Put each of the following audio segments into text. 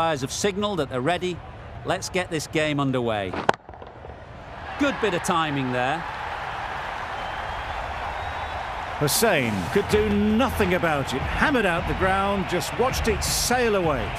Umpires have signalled that they're ready. Let's get this game underway. Good bit of timing there. Hussain could do nothing about it. Hammered out the ground, just watched it sail away.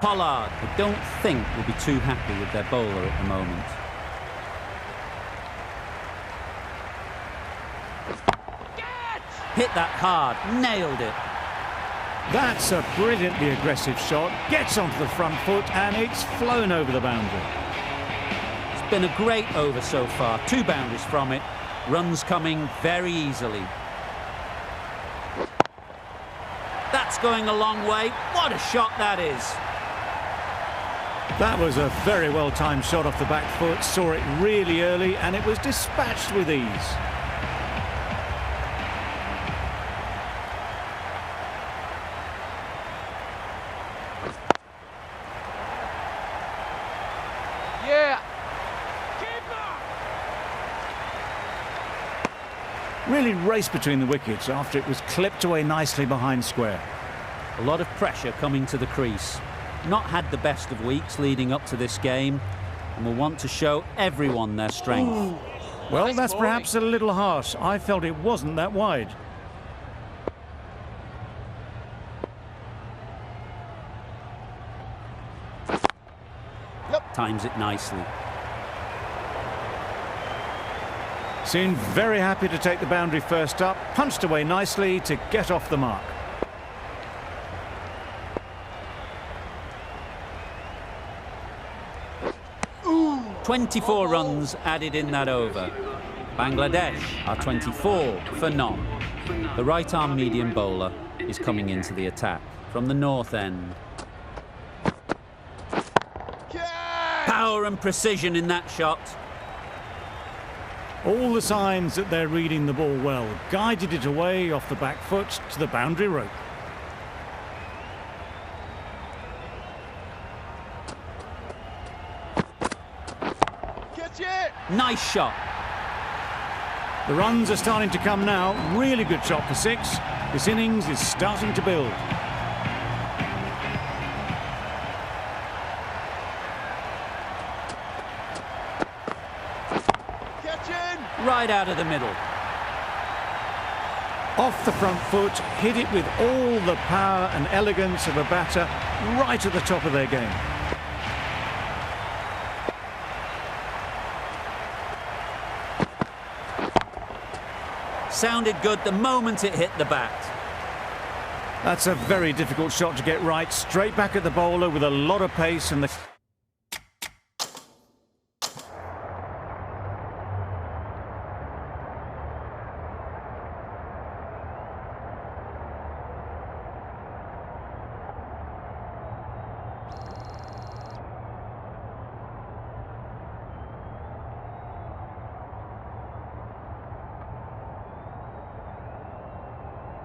Pollard, I don't think, will be too happy with their bowler at the moment. Hit that hard, nailed it. That's a brilliantly aggressive shot. Gets onto the front foot and it's flown over the boundary. It's been a great over so far. 2 boundaries from it. Runs coming very easily. That's going a long way. What a shot that is. That was a very well-timed shot off the back foot. Saw it really early and it was dispatched with ease. Really raced between the wickets after it was clipped away nicely behind square. A lot of pressure coming to the crease. Not had the best of weeks leading up to this game and will want to show everyone their strength. Ooh. Well, nice that's bowling. Perhaps a little harsh. I felt it wasn't that wide. Times it nicely. Seemed very happy to take the boundary first up. Punched away nicely to get off the mark. Ooh. 24 runs added in that over. Bangladesh are 24 for none. The right-arm medium bowler is coming into the attack from the north end. Power and precision in that shot. All the signs that they're reading the ball well. Guided it away off the back foot to the boundary rope. Catch it! Nice shot. The runs are starting to come now. Really good shot for 6. This innings is starting to build. Right out of the middle. Off the front foot, hit it with all the power and elegance of a batter, right at the top of their game. Sounded good the moment it hit the bat. That's a very difficult shot to get right. Straight back at the bowler with a lot of pace and the...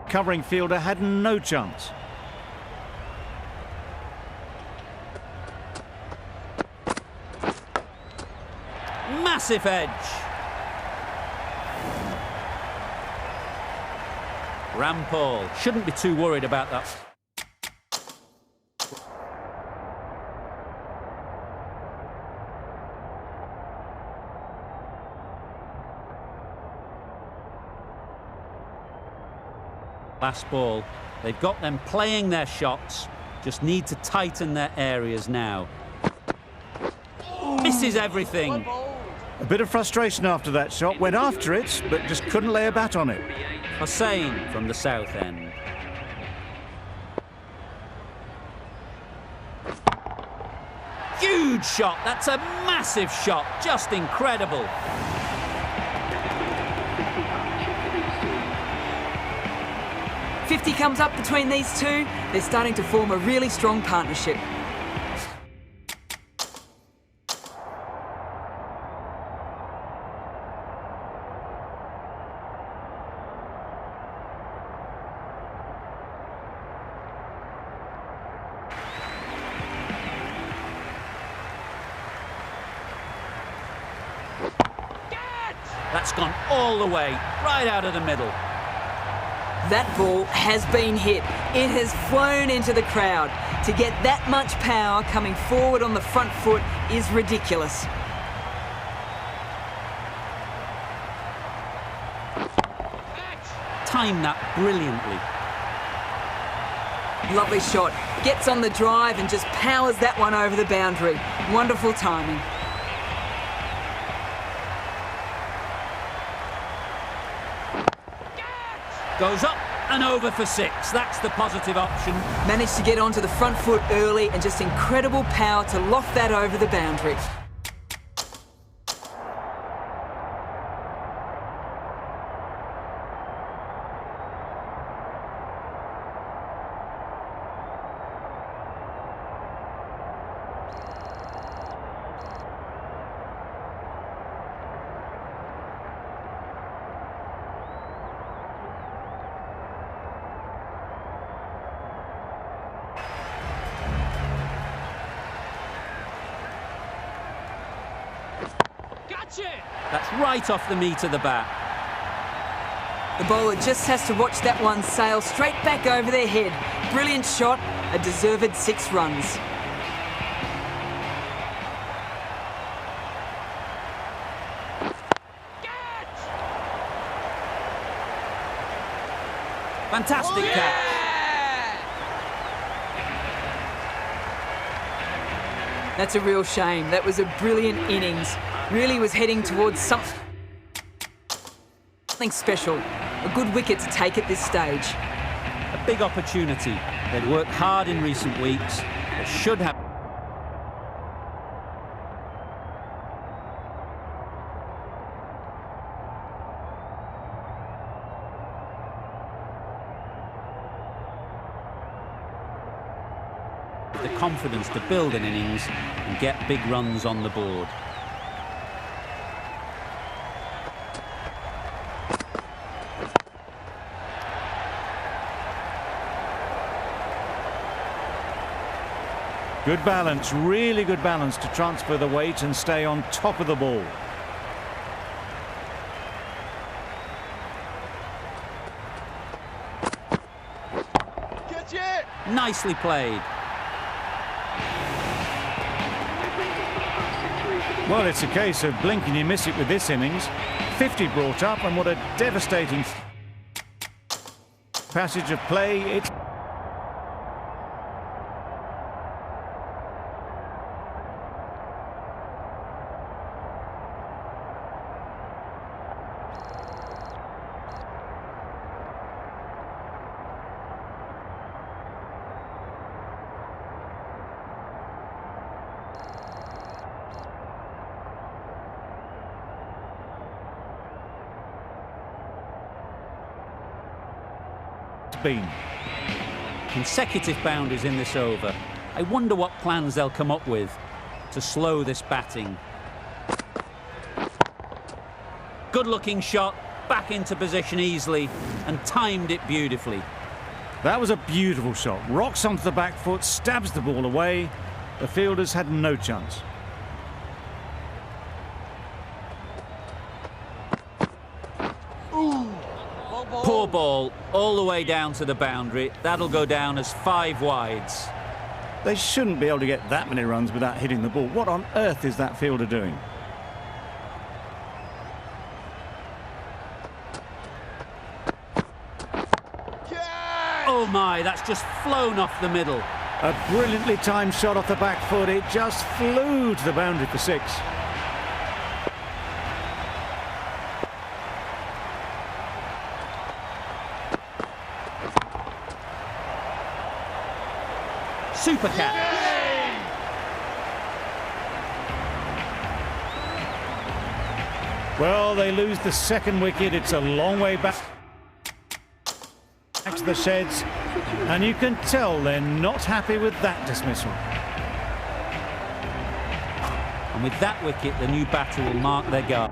Covering fielder had no chance. Massive edge. Rampal shouldn't be too worried about that. Last ball. They've got them playing their shots, just need to tighten their areas now. Misses everything. A bit of frustration after that shot, went after it, but just couldn't lay a bat on it. Hussain from the south end. Huge shot, that's a massive shot, just incredible. .50 comes up between these two. They're starting to form a really strong partnership. That's gone all the way, right out of the middle. That ball has been hit. It has flown into the crowd. To get that much power coming forward on the front foot is ridiculous. Timed that brilliantly. Lovely shot. Gets on the drive and just powers that one over the boundary. Wonderful timing. Goes up and over for 6. That's the positive option. Managed to get onto the front foot early and just incredible power to loft that over the boundary. That's right off the meat of the bat. The bowler just has to watch that one sail straight back over their head. Brilliant shot, a deserved 6 runs. Fantastic catch. That's a real shame. That was a brilliant innings. Really was heading towards something special. A good wicket to take at this stage. A big opportunity. They'd worked hard in recent weeks. They should have. The confidence to build an innings and get big runs on the board. Good balance, really good balance to transfer the weight and stay on top of the ball. Catch it! Nicely played. Well, it's a case of blink and you miss it with this innings. 50 brought up, and what a devastating passage of play. It's been. Consecutive boundaries in this over. I wonder what plans they'll come up with to slow this batting. Good looking shot, back into position easily and timed it beautifully. That was a beautiful shot. Rocks onto the back foot, stabs the ball away. The fielders had no chance. Poor ball, all the way down to the boundary. That'll go down as 5 wides. They shouldn't be able to get that many runs without hitting the ball. What on earth is that fielder doing? Oh my, that's just flown off the middle. A brilliantly timed shot off the back foot. It just flew to the boundary for 6. Super catch. Well, they lose the second wicket. It's a long way back to the sheds, and you can tell they're not happy with that dismissal. And with that wicket, the new batter will mark their guard.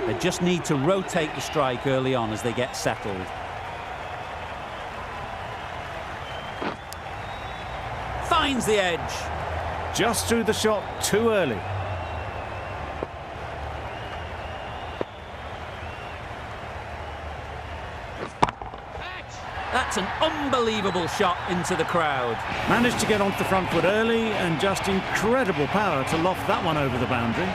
They just need to rotate the strike early on as they get settled. Finds the edge. Just threw the shot too early. That's an unbelievable shot into the crowd. Managed to get onto the front foot early and just incredible power to loft that one over the boundary.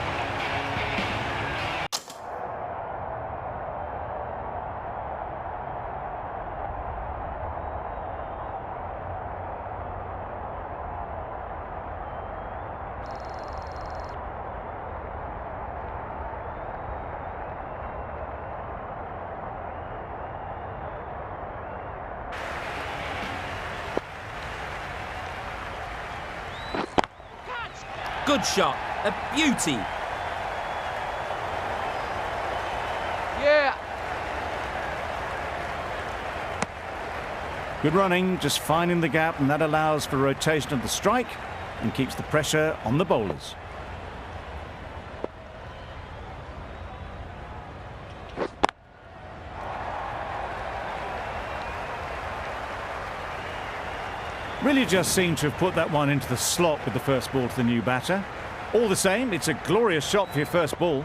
Good shot, a beauty. Yeah. Good running, just finding the gap, and that allows for rotation of the strike and keeps the pressure on the bowlers. Really just seemed to have put that one into the slot with the first ball to the new batter. All the same, it's a glorious shot for your first ball.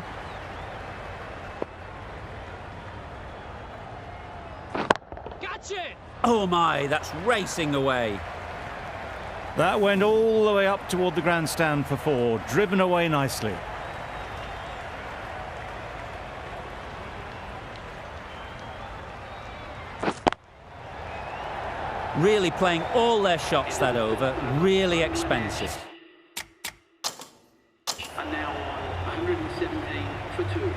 Gotcha. Oh my, that's racing away. That went all the way up toward the grandstand for four, driven away nicely. Really playing all their shots that over, really expensive. And now on 117 for 2.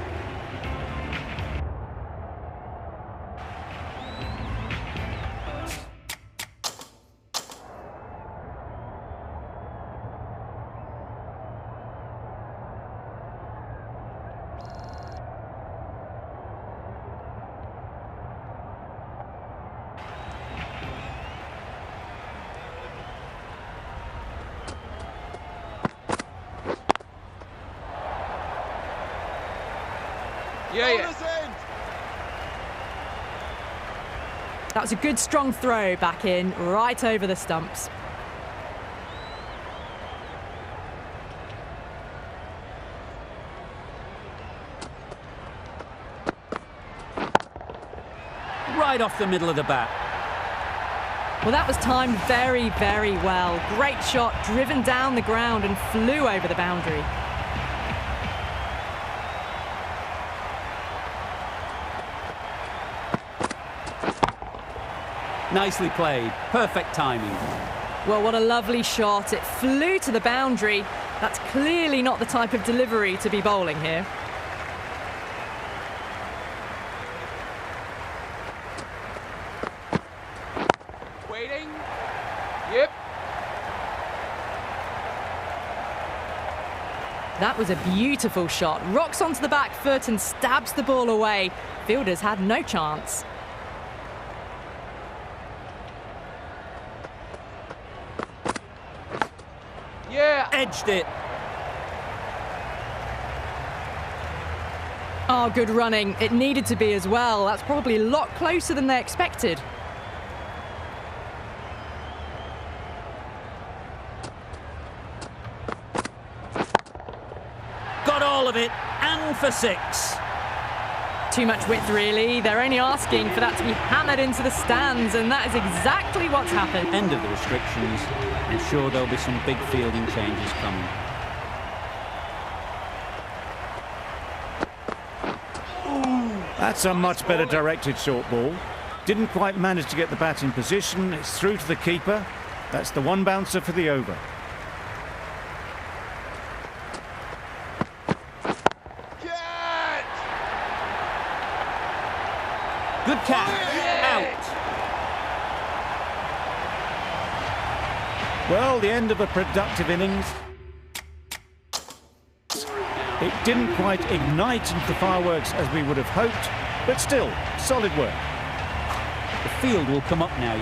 Yeah. That was a good strong throw back in, right over the stumps. Right off the middle of the bat. Well, that was timed very, very well. Great shot, driven down the ground and flew over the boundary. Nicely played, perfect timing. Well, what a lovely shot. It flew to the boundary. That's clearly not the type of delivery to be bowling here. Waiting. Yep. That was a beautiful shot. Rocks onto the back foot and stabs the ball away. Fielders had no chance. Yeah. Edged it. Oh, good running. It needed to be as well. That's probably a lot closer than they expected. Got all of it, and for 6. Too much width, really. They're only asking for that to be hammered into the stands, and that is exactly what's happened. End of the restrictions. I'm sure there'll be some big fielding changes coming. That's a much better directed short ball. Didn't quite manage to get the bat in position. It's through to the keeper. That's the one bouncer for the over. Catch. Good catch. Out. Well, the end of a productive innings. It didn't quite ignite into the fireworks as we would have hoped, but still, solid work. The field will come up now.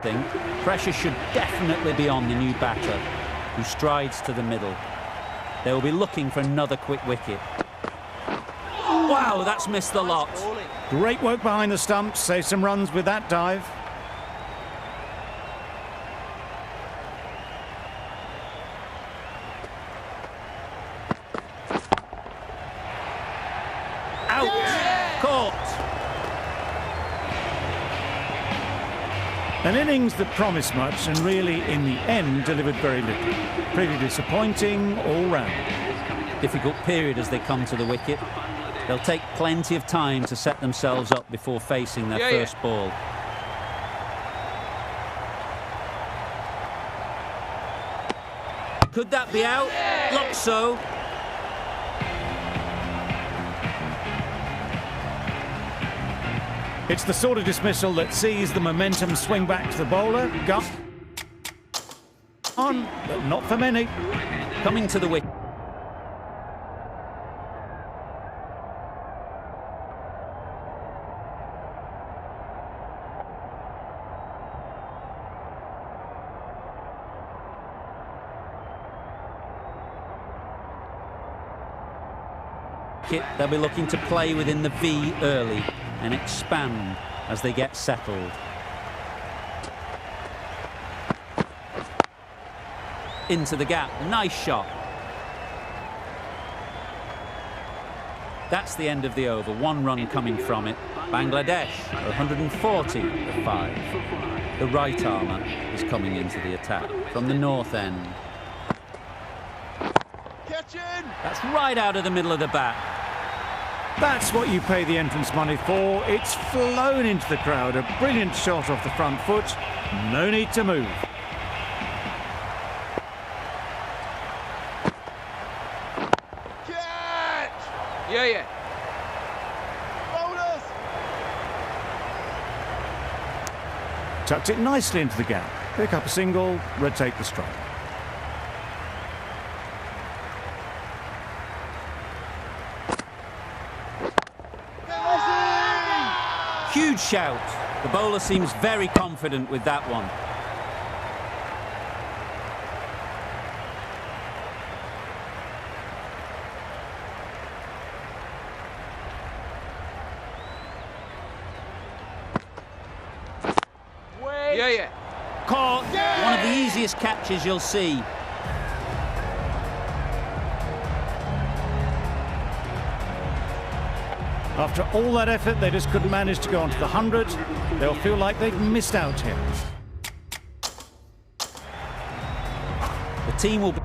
think. Pressure should definitely be on the new batter, who strides to the middle. They will be looking for another quick wicket. Wow, that's missed the lot. Great work behind the stumps, save some runs with that dive. Out! Caught! An innings that promised much and really, in the end, delivered very little. Pretty disappointing all round. Difficult period as they come to the wicket. They'll take plenty of time to set themselves up before facing their first ball. Could that be out? Looks so. It's the sort of dismissal that sees the momentum swing back to the bowler. On, but not for many. Coming to the wicket. They'll be looking to play within the V early and expand as they get settled. Into the gap, nice shot. That's the end of the over, 1 run coming from it. Bangladesh are 140 for 5. The right armour is coming into the attack from the north end. That's right out of the middle of the bat. That's what you pay the entrance money for. It's flown into the crowd. A brilliant shot off the front foot. No need to move. Catch! Yeah. Bowlers! Tucked it nicely into the gap. Pick up a single, rotate the strike. Huge shout. The bowler seems very confident with that one. Wait. Yeah. Caught. One of the easiest catches you'll see. After all that effort, they just couldn't manage to go onto the 100. They'll feel like they've missed out here. The team will be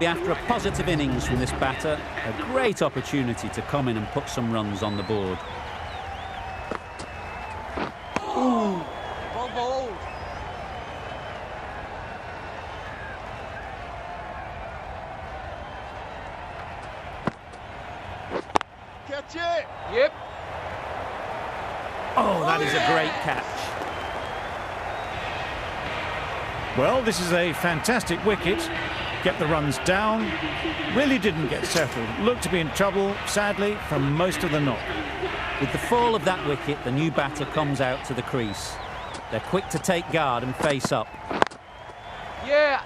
after a positive innings from this batter. A great opportunity to come in and put some runs on the board. Ooh. Well bowled. Catch it! Yep. Oh, that is a great catch. Well, this is a fantastic wicket. Get the runs down. Really didn't get settled. Looked to be in trouble, sadly, for most of the knock. With the fall of that wicket, the new batter comes out to the crease. They're quick to take guard and face up. Yeah.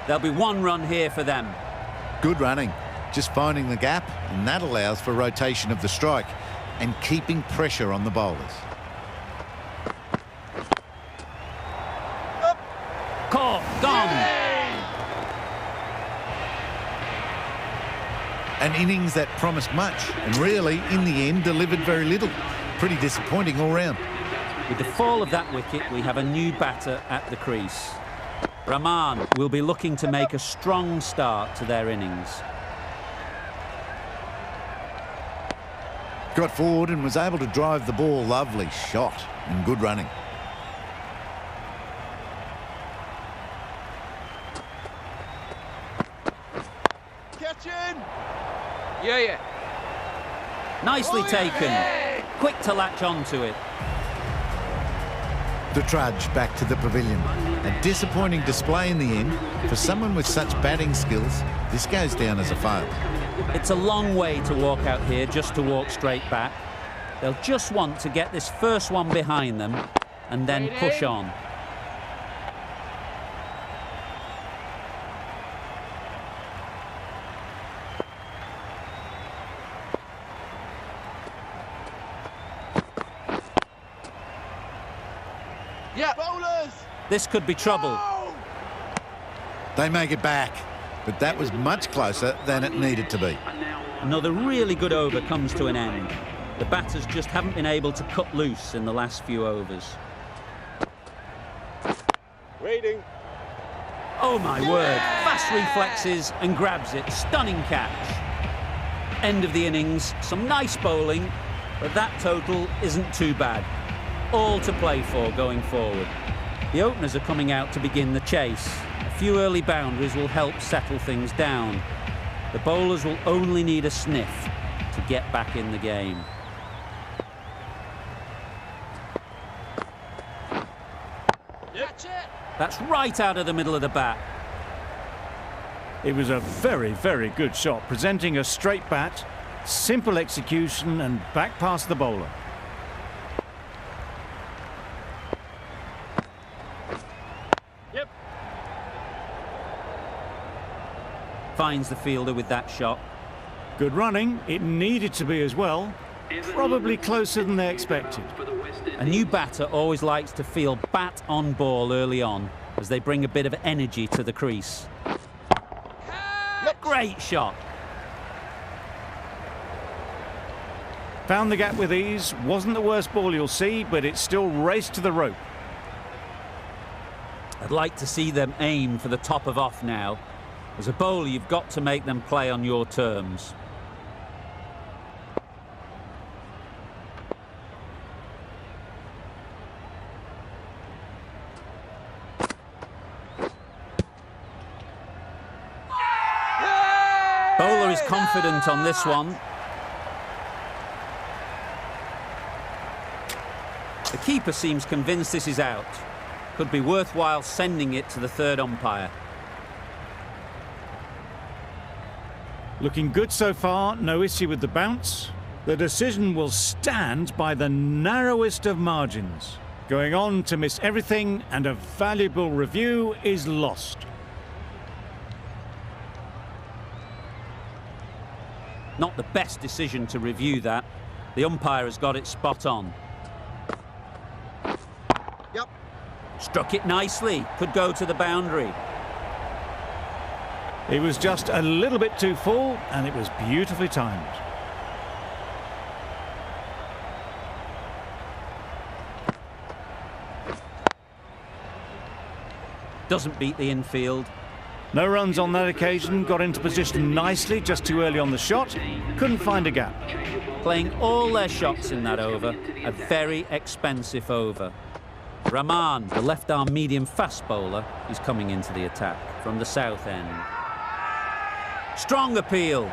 There'll be 1 run here for them. Good running, just finding the gap, and that allows for rotation of the strike and keeping pressure on the bowlers. Caught, gone. An innings that promised much and really, in the end, delivered very little. Pretty disappointing all round. With the fall of that wicket, we have a new batter at the crease. Rahman will be looking to make a strong start to their innings. Got forward and was able to drive the ball. Lovely shot and good running. Catching! Yeah. Nicely taken. Quick to latch onto it. the trudge back to the pavilion. A disappointing display in the end. For someone with such batting skills, this goes down as a fail. It's a long way to walk out here just to walk straight back. They'll just want to get this first one behind them and then push on. Yeah, bowlers! This could be trouble. They make it back, but that was much closer than it needed to be. Another really good over comes to an end. The batters just haven't been able to cut loose in the last few overs. Waiting. Oh my word, fast reflexes and grabs it, stunning catch. End of the innings, some nice bowling, but that total isn't too bad. All to play for going forward. The openers are coming out to begin the chase. A few early boundaries will help settle things down. The bowlers will only need a sniff to get back in the game. Catch it! That's right out of the middle of the bat. It was a very, very good shot, presenting a straight bat, simple execution and back past the bowler. Yep. Finds the fielder with that shot. Good running. It needed to be as well. Probably closer than they expected. A new batter always likes to feel bat on ball early on as they bring a bit of energy to the crease. Great shot. Found the gap with ease. Wasn't the worst ball you'll see, but it still raced to the rope. I'd like to see them aim for the top of off now. As a bowler, you've got to make them play on your terms. Bowler is confident on this one. The keeper seems convinced this is out. Could be worthwhile sending it to the third umpire. Looking good so far, no issue with the bounce. The decision will stand by the narrowest of margins. Going on to miss everything, and a valuable review is lost. Not the best decision to review that. The umpire has got it spot on. Yep. Struck it nicely. Could go to the boundary. It was just a little bit too full, and it was beautifully timed. Doesn't beat the infield. No runs on that occasion, got into position nicely, just too early on the shot. Couldn't find a gap. Playing all their shots in that over. A very expensive over. Rahman, the left-arm medium fast bowler, is coming into the attack from the south end. Strong appeal.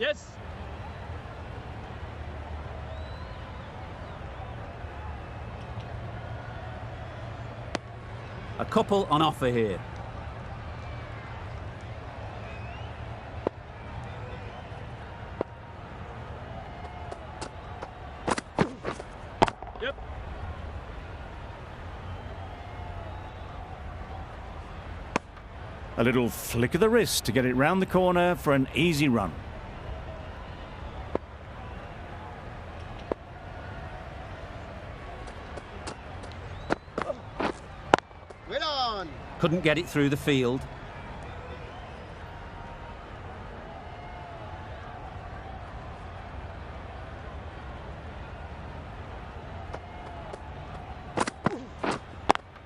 Yes. A couple on offer here. Yep. A little flick of the wrist to get it round the corner for an easy run. Couldn't get it through the field.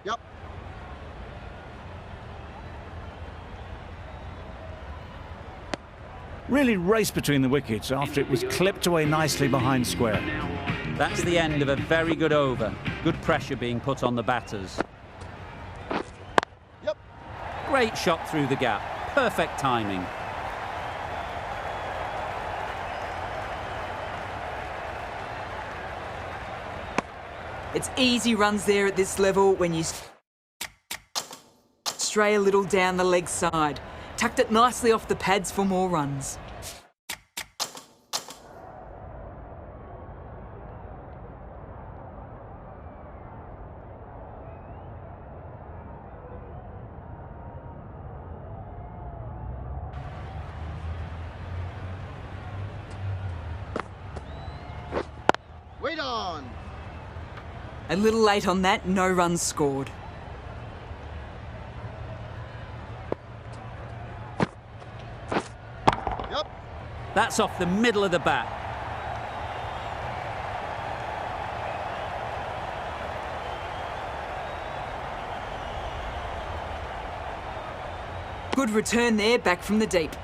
Yep. Really raced between the wickets after it was clipped away nicely behind square. That's the end of a very good over. Good pressure being put on the batters. Yep. Great shot through the gap. Perfect timing. It's easy runs there at this level when you stray a little down the leg side. Tucked it nicely off the pads for more runs. Wait on. A little late on that, no runs scored. Yep. That's off the middle of the bat. Good return there, back from the deep.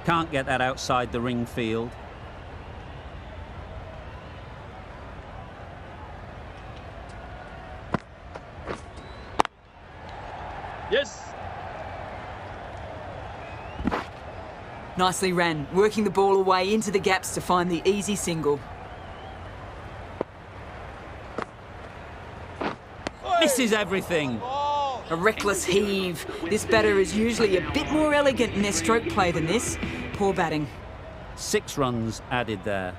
Can't get that outside the ring field. Yes. Nicely ran, working the ball away into the gaps to find the easy single. Misses everything. A reckless heave. This batter is usually a bit more elegant in their stroke play than this. Poor batting. 6 runs added there.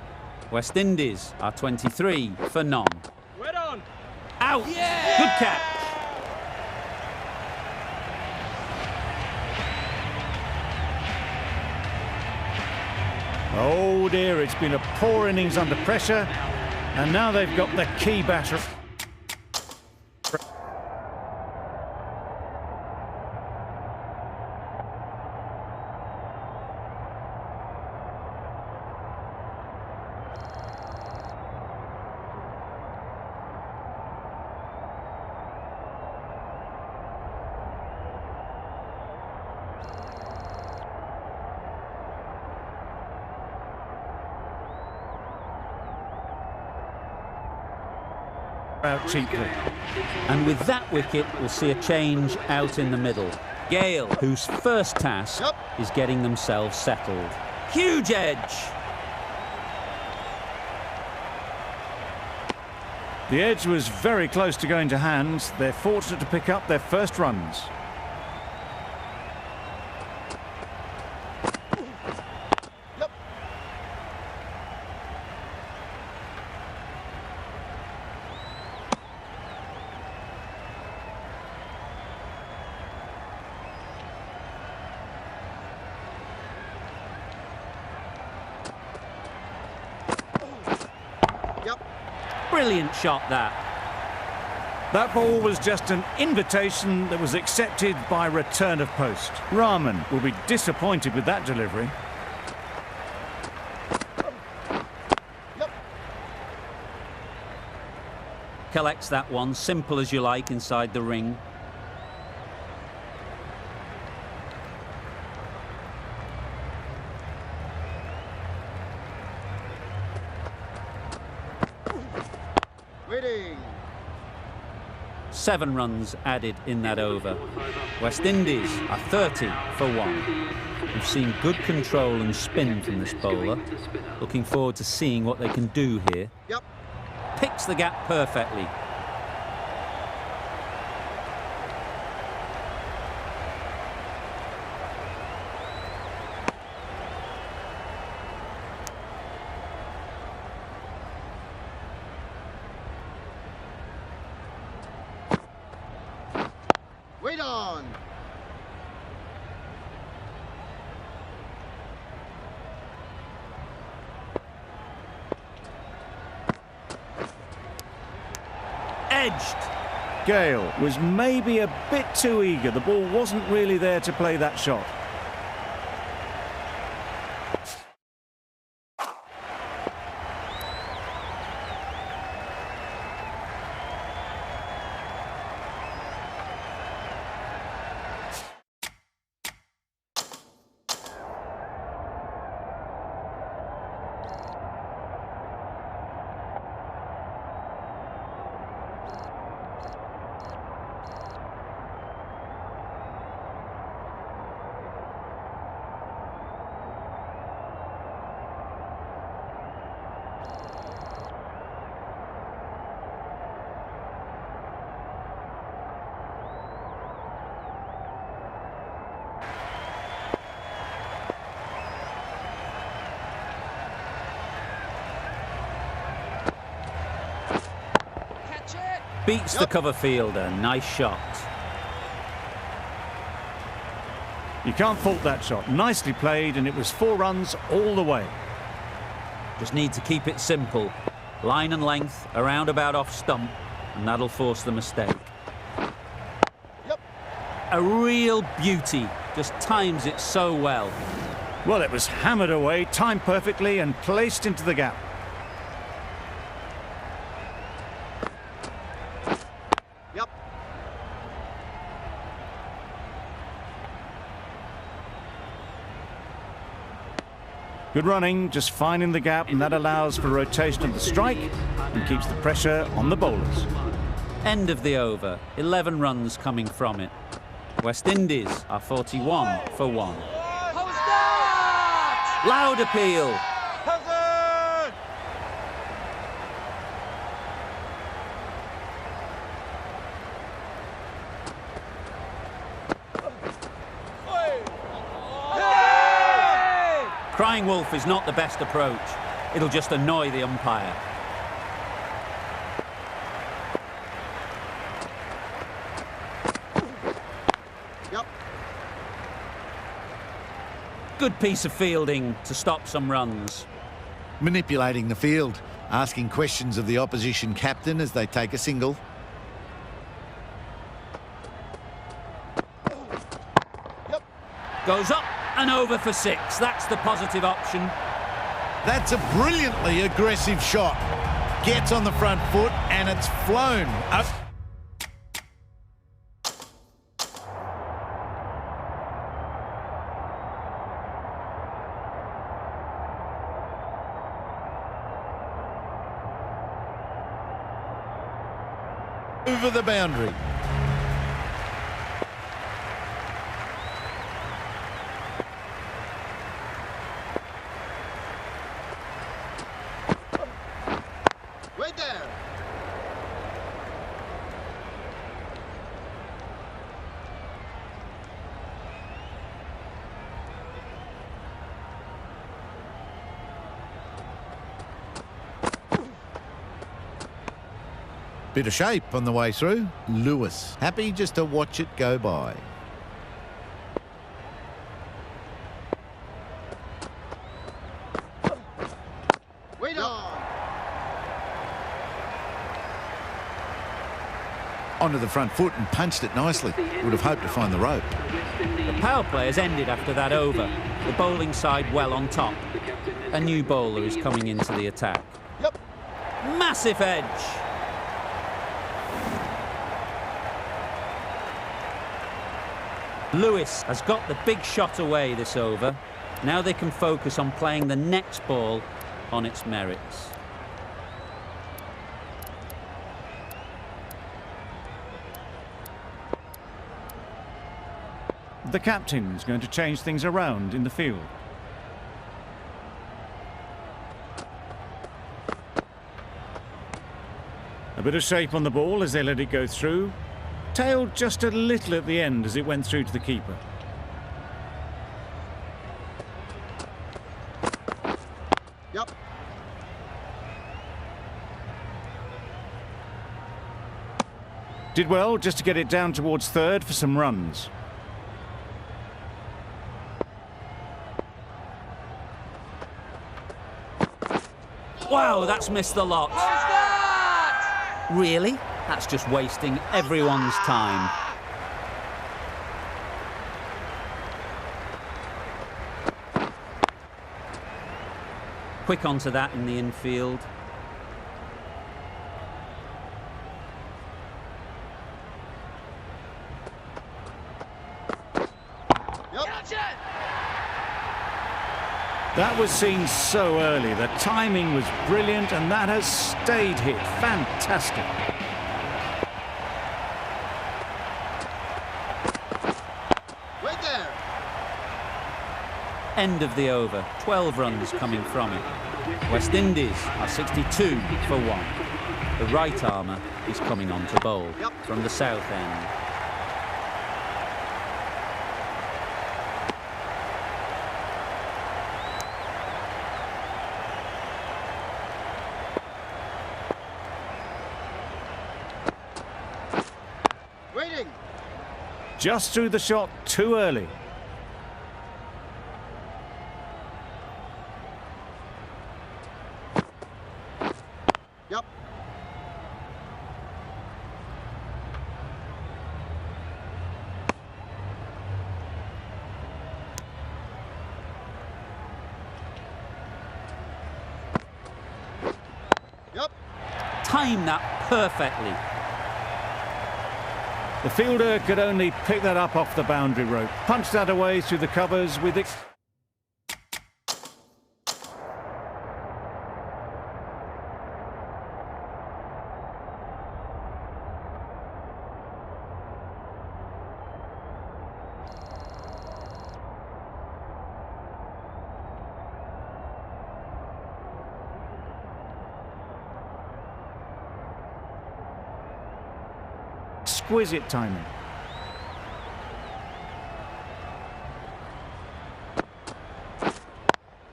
West Indies are 23 for none. Wait on. Out! Yeah! Good catch. Oh dear, it's been a poor innings under pressure, and now they've got the key batter. Out cheaply. And with that wicket, we'll see a change out in the middle. Gale, whose first task is getting themselves settled. Huge edge. The edge was very close to going to hand. They're fortunate to pick up their first runs. Brilliant shot, that. That ball was just an invitation that was accepted by return of post. Rahman will be disappointed with that delivery. Collects that one, simple as you like, inside the ring. Waiting. 7 runs added in that over. West Indies are 30 for 1. We've seen good control and spin from this bowler. Looking forward to seeing what they can do here. Yep. Picks the gap perfectly. Wait on. Edged. Gale was maybe a bit too eager. The ball wasn't really there to play that shot. Beats the cover fielder. Nice shot. You can't fault that shot. Nicely played, and it was 4 runs all the way. Just need to keep it simple. Line and length, around about off stump, and that'll force the mistake. Yep. A real beauty. Just times it so well. Well, it was hammered away, timed perfectly, and placed into the gap. Yep. Good running, just finding the gap, and that allows for rotation of the strike and keeps the pressure on the bowlers. End of the over. 11 runs coming from it. West Indies are 41 for 1. Loud appeal. Crying wolf is not the best approach. It'll just annoy the umpire. Yep. Good piece of fielding to stop some runs. Manipulating the field, asking questions of the opposition captain as they take a single. Yep. Goes up and over for 6. That's the positive option. That's a brilliantly aggressive shot. Gets on the front foot and it's flown up. Over the boundary. Wait there. Bit of shape on the way through. Lewis, happy just to watch it go by. Wait on. Onto the front foot and punched it nicely. Would have hoped to find the rope. The power play has ended after that over. The bowling side well on top. A new bowler is coming into the attack. Yep. Massive edge. Lewis has got the big shot away this over. Now they can focus on playing the next ball on its merits. The captain's going to change things around in the field. A bit of shape on the ball as they let it go through. Tailed just a little at the end as it went through to the keeper. Yep. Did well just to get it down towards third for some runs. Wow, that's missed the lot. Really? That's just wasting everyone's time. Quick onto that in the infield. That was seen so early. The timing was brilliant, and that has stayed hit. Fantastic. Right there. End of the over. 12 runs coming from it. West Indies are 62 for 1. The right armour is coming on to bowl from the south end. Waiting. Just threw the shot too early. Yep. Yep. Time that perfectly. The fielder could only pick that up off the boundary rope. Punched that away through the covers with it. Exquisite timing.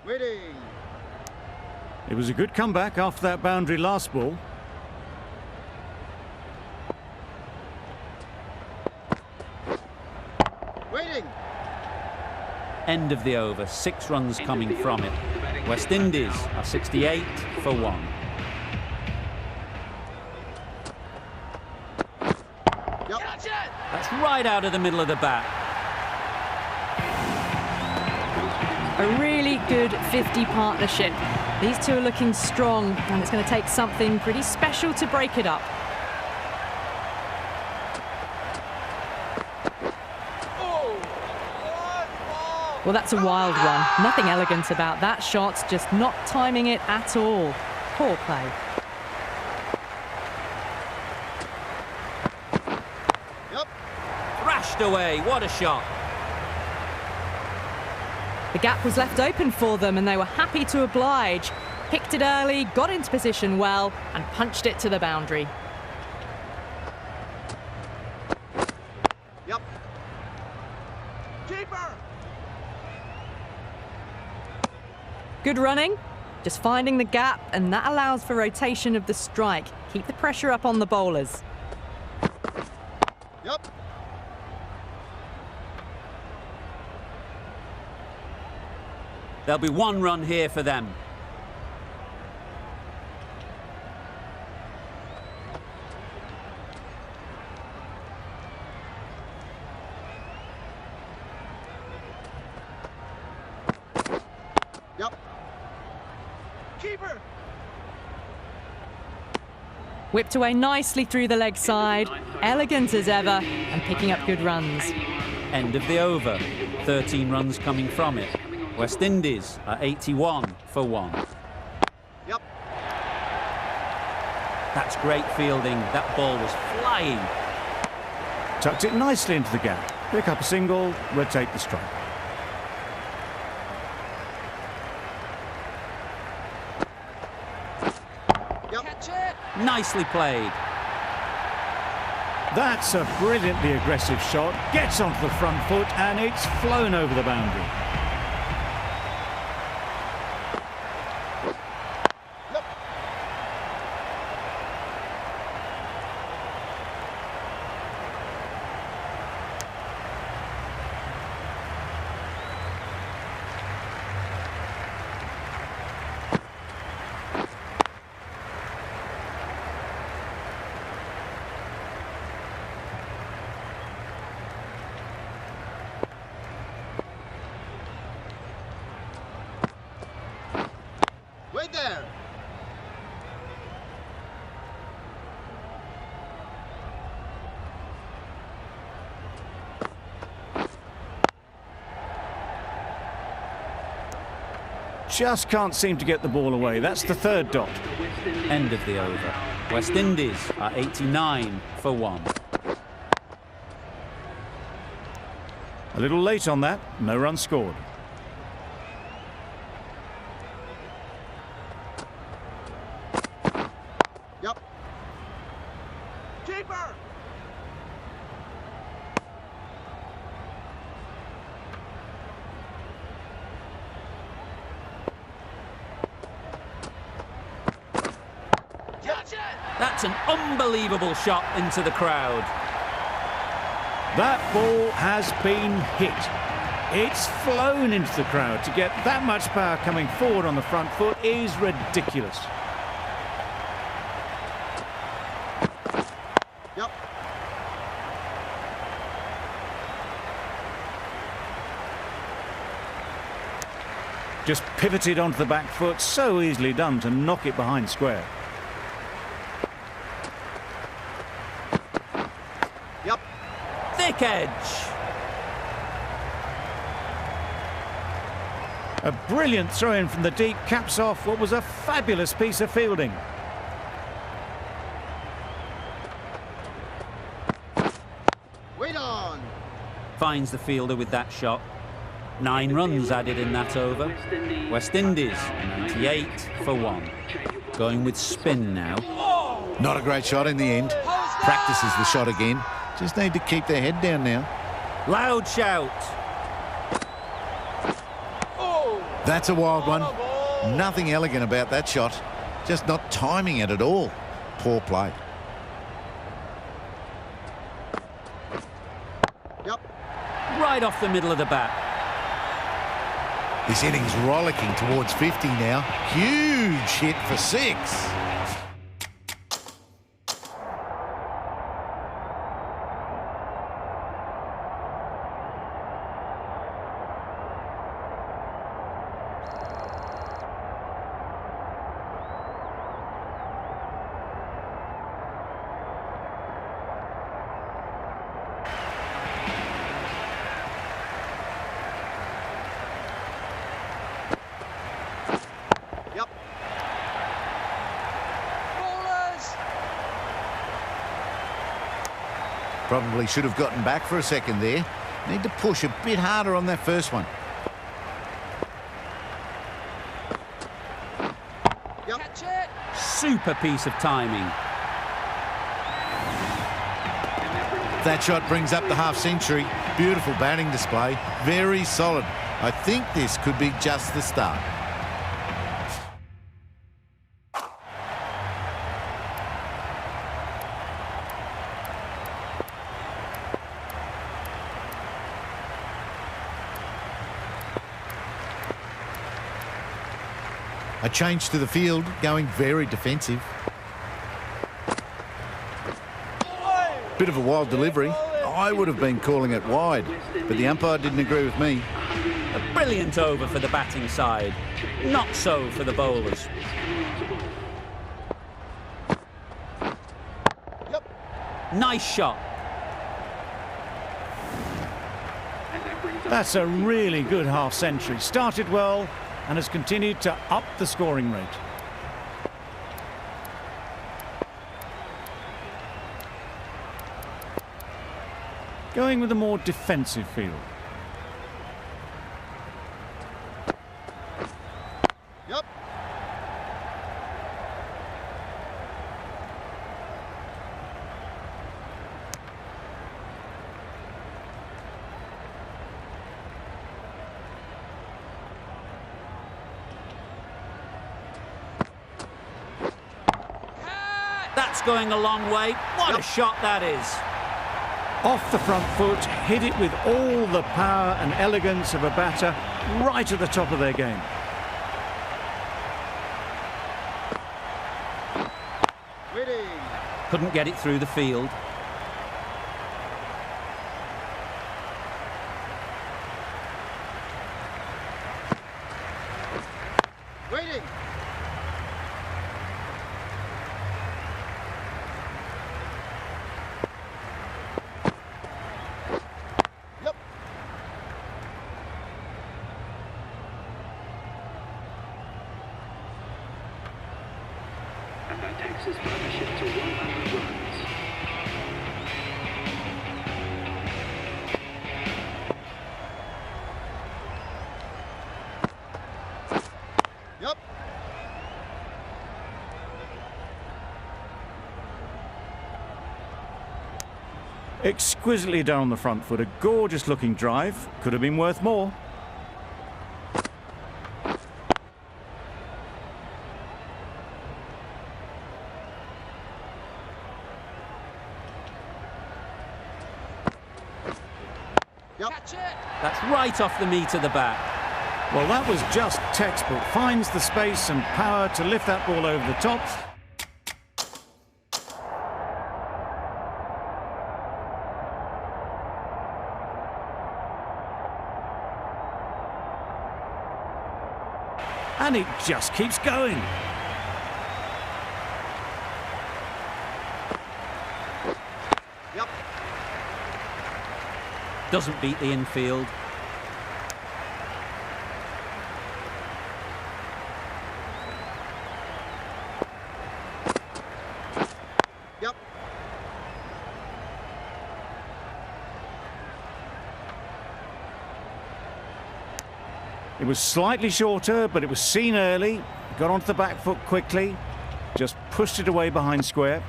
Waiting. It was a good comeback after that boundary last ball. Waiting. End of the over. 6 runs coming from it. West Indies are 68 for 1. That's right out of the middle of the bat. A really good 50 partnership. These two are looking strong, and it's going to take something pretty special to break it up. Well, that's a wild one. Nothing elegant about that shot, just not timing it at all. Poor play. Thrashed away. What a shot. The gap was left open for them, and they were happy to oblige. Picked it early, got into position well, and punched it to the boundary. Yep. Keeper. Good running, just finding the gap, and that allows for rotation of the strike. Keep the pressure up on the bowlers. Yep. There'll be 1 run here for them. Yep. Keeper. Whipped away nicely through the leg side, elegant as ever, and picking up good runs. End of the over. 13 runs coming from it. West Indies are 81 for 1. Yep. That's great fielding. That ball was flying. Tucked it nicely into the gap. Pick up a single, rotate the strike. Yep. Catch it. Nicely played. That's a brilliantly aggressive shot. Gets onto the front foot, and it's flown over the boundary. Right there. Just can't seem to get the ball away. That's the third dot. End of the over. West Indies are 89 for 1. A little late on that, no run scored. Yep. Keeper. That's an unbelievable shot into the crowd. That ball has been hit. It's flown into the crowd. To get that much power coming forward on the front foot is ridiculous. Yep. Just pivoted onto the back foot. So easily done to knock it behind square. Yep. Thick edge. A brilliant throw-in from the deep caps off what was a fabulous piece of fielding. Wait on. Finds the fielder with that shot. 9 runs added in that over. West Indies 98 for 1. Going with spin now. Not a great shot in the end. Practices the shot again. Just need to keep their head down now. Loud shout. That's a wild one. Nothing elegant about that shot. Just not timing it at all. Poor play. Yep. Right off the middle of the bat. This inning's rollicking towards 50 now. Huge hit for 6. Yep. Probably should have gotten back for a second there. Need to push a bit harder on that first one. Yep. Catch it. Super piece of timing. That shot brings up the half-century. Beautiful batting display. Very solid. I think this could be just the start. A change to the field, going very defensive. Bit of a wild delivery. I would have been calling it wide, but the umpire didn't agree with me. A brilliant over for the batting side. Not so for the bowlers. Yep. Nice shot. That's a really good half-century. Started well and has continued to up the scoring rate. Going with a more defensive field. Yep. That's going a long way. What a shot that is. Off the front foot, hit it with all the power and elegance of a batter, right at the top of their game. Waiting. Couldn't get it through the field. Waiting. his partnership to 100 runs. Yep. Exquisitely done on the front foot. A gorgeous looking drive. Could have been worth more. Yep. That's right off the meat of the bat. Well, that was just textbook. Finds the space and power to lift that ball over the top. And it just keeps going. Yep. Doesn't beat the infield. Yep. It was slightly shorter, but it was seen early. Got onto the back foot quickly. Just pushed it away behind square.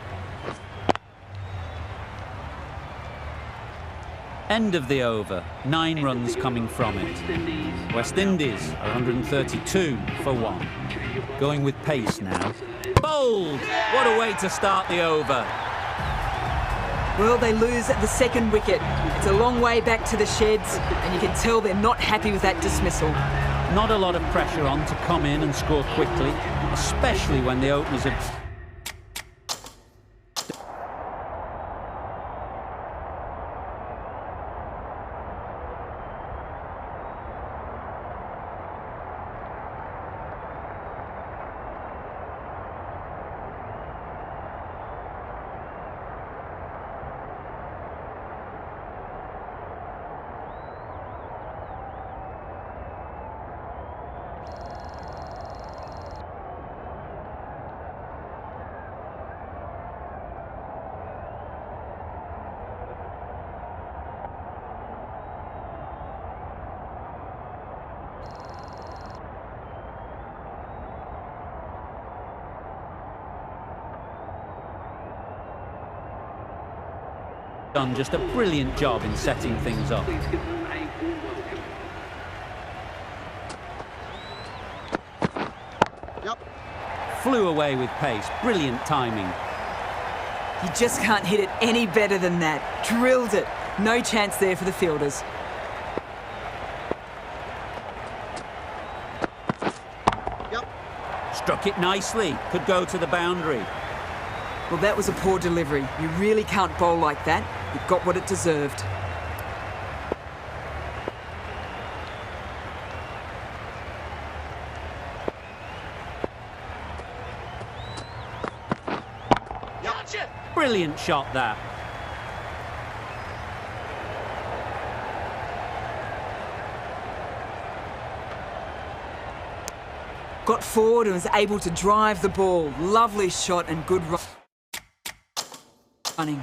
End of the over. 9 runs coming from it. West Indies are 132 for 1. Going with pace now. Bowled! What a way to start the over. Well, they lose at the second wicket. It's a long way back to the sheds, and you can tell they're not happy with that dismissal. Not a lot of pressure on to come in and score quickly, especially when the openers have... done just a brilliant job in setting things up. Please give them a warm welcome. Yep. Flew away with pace, brilliant timing. You just can't hit it any better than that. Drilled it. No chance there for the fielders. Yep. Struck it nicely, could go to the boundary. Well, that was a poor delivery. You really can't bowl like that. It got what it deserved. Brilliant shot that. Got forward and was able to drive the ball. Lovely shot and good running.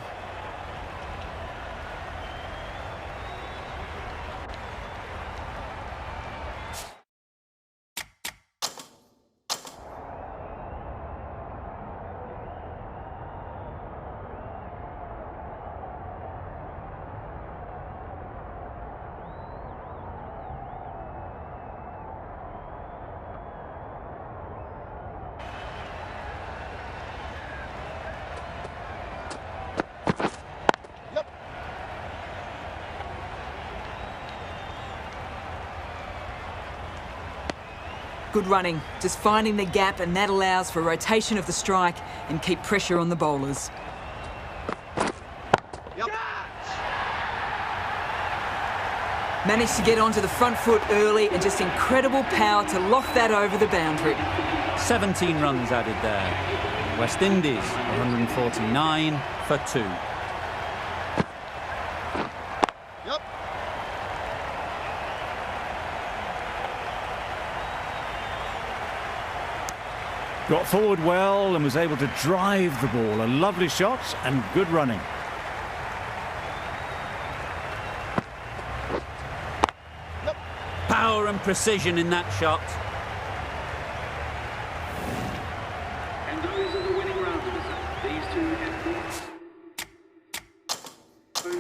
Good running, just finding the gap, and that allows for rotation of the strike and keep pressure on the bowlers. Yep. Managed to get onto the front foot early and just incredible power to loft that over the boundary. 17 runs added there. West Indies 149 for 2. Yep. Got forward well and was able to drive the ball. A lovely shot and good running. Power and precision in that shot. And those are the winning runs. These two have been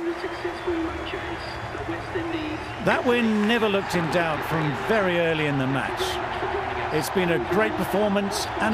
a successful chase. The West Indies. That win never looked in doubt from very early in the match. It's been a great performance and a